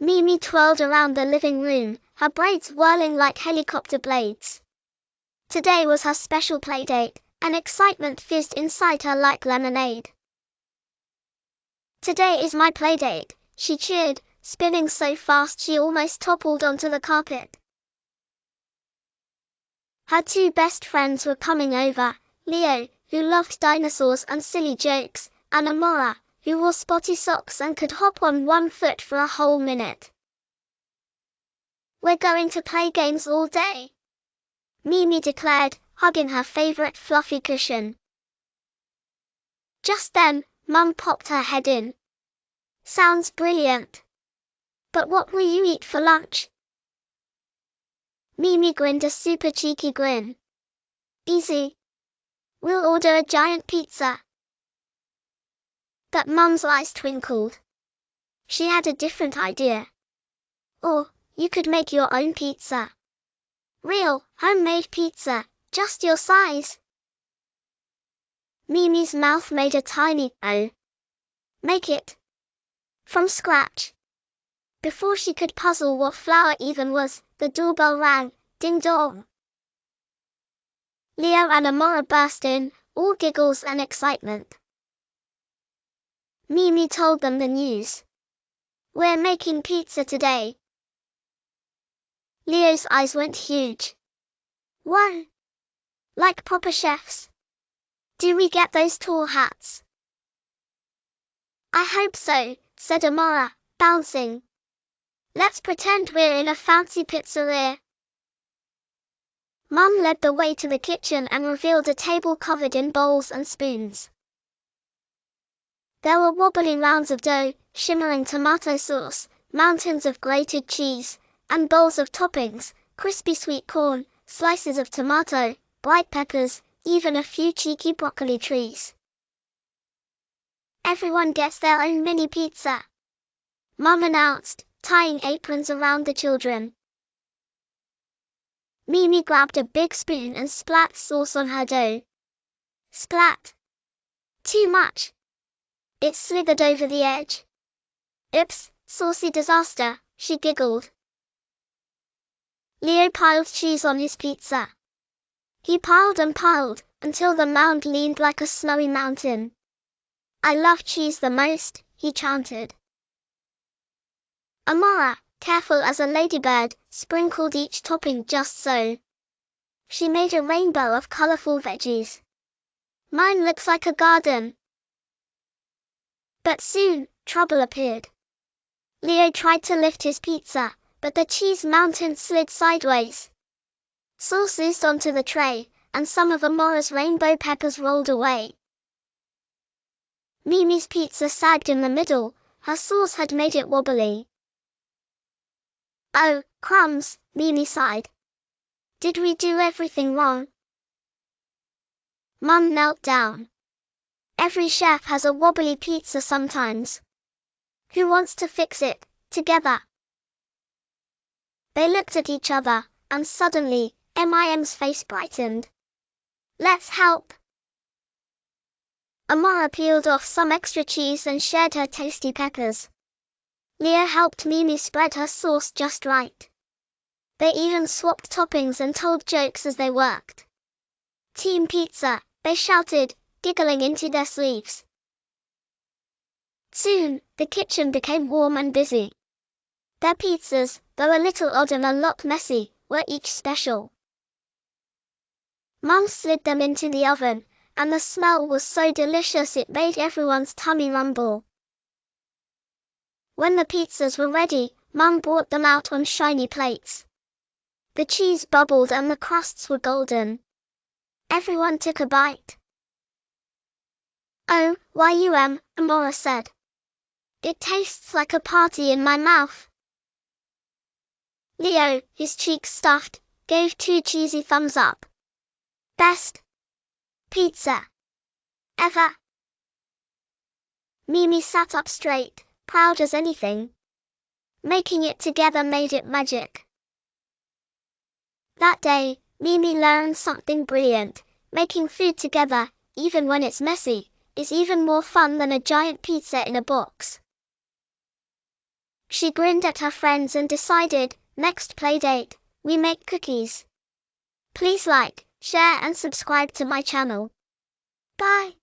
Mimi twirled around the living room, her braids whirling like helicopter blades. Today was her special playdate, and excitement fizzed inside her like lemonade. "Today is my playdate," she cheered, spinning so fast she almost toppled onto the carpet. Her two best friends were coming over, Leo, who loved dinosaurs and silly jokes, and Amara, who wore spotty socks and could hop on one foot for a whole minute. "We're going to play games all day," Mimi declared, hugging her favorite fluffy cushion. Just then, Mum popped her head in. "Sounds brilliant. But what will you eat for lunch?" Mimi grinned a super cheeky grin. "Easy. We'll order a giant pizza." But Mum's eyes twinkled. She had a different idea. "Or, you could make your own pizza. Real, homemade pizza, just your size." Mimi's mouth made a tiny "oh." "Make it from scratch." Before she could puzzle what flour even was, the doorbell rang. Ding dong. Leo and Amara burst in, all giggles and excitement. Mimi told them the news. "We're making pizza today." Leo's eyes went huge. "Whoa! Like proper chefs? Do we get those tall hats?" "I hope so," said Amara, bouncing. "Let's pretend we're in a fancy pizzeria." Mum led the way to the kitchen and revealed a table covered in bowls and spoons. There were wobbly rounds of dough, shimmering tomato sauce, mountains of grated cheese, and bowls of toppings, crispy sweet corn, slices of tomato, bright peppers, even a few cheeky broccoli trees. "Everyone gets their own mini pizza," Mum announced, tying aprons around the children. Mimi grabbed a big spoon and splat sauce on her dough. Splat. Too much. It slithered over the edge. "Oops, saucy disaster," she giggled. Leo piled cheese on his pizza. He piled and piled, until the mound leaned like a snowy mountain. "I love cheese the most," he chanted. Amara, careful as a ladybird, sprinkled each topping just so. She made a rainbow of colorful veggies. "Mine looks like a garden." But soon, trouble appeared. Leo tried to lift his pizza, but the cheese mountain slid sideways. Sauce oozed onto the tray, and some of Amara's rainbow peppers rolled away. Mimi's pizza sagged in the middle, her sauce had made it wobbly. "Oh, crumbs," Mimi sighed. "Did we do everything wrong?" Mum knelt down. "Every chef has a wobbly pizza sometimes. Who wants to fix it, together?" They looked at each other, and suddenly, Mim's face brightened. "Let's help." Amara peeled off some extra cheese and shared her tasty peppers. Leo helped Mimi spread her sauce just right. They even swapped toppings and told jokes as they worked. "Team pizza," they shouted, giggling into their sleeves. Soon, the kitchen became warm and busy. Their pizzas, though a little odd and a lot messy, were each special. Mum slid them into the oven, and the smell was so delicious it made everyone's tummy rumble. When the pizzas were ready, Mum brought them out on shiny plates. The cheese bubbled and the crusts were golden. Everyone took a bite. "Oh, Amara said. "It tastes like a party in my mouth." Leo, his cheeks stuffed, gave 2 cheesy thumbs up. "Best pizza ever." Mimi sat up straight, proud as anything. Making it together made it magic. That day, Mimi learned something brilliant. Making food together, even when it's messy, is even more fun than a giant pizza in a box. She grinned at her friends and decided, next playdate, we make cookies. Please like, share and subscribe to my channel. Bye.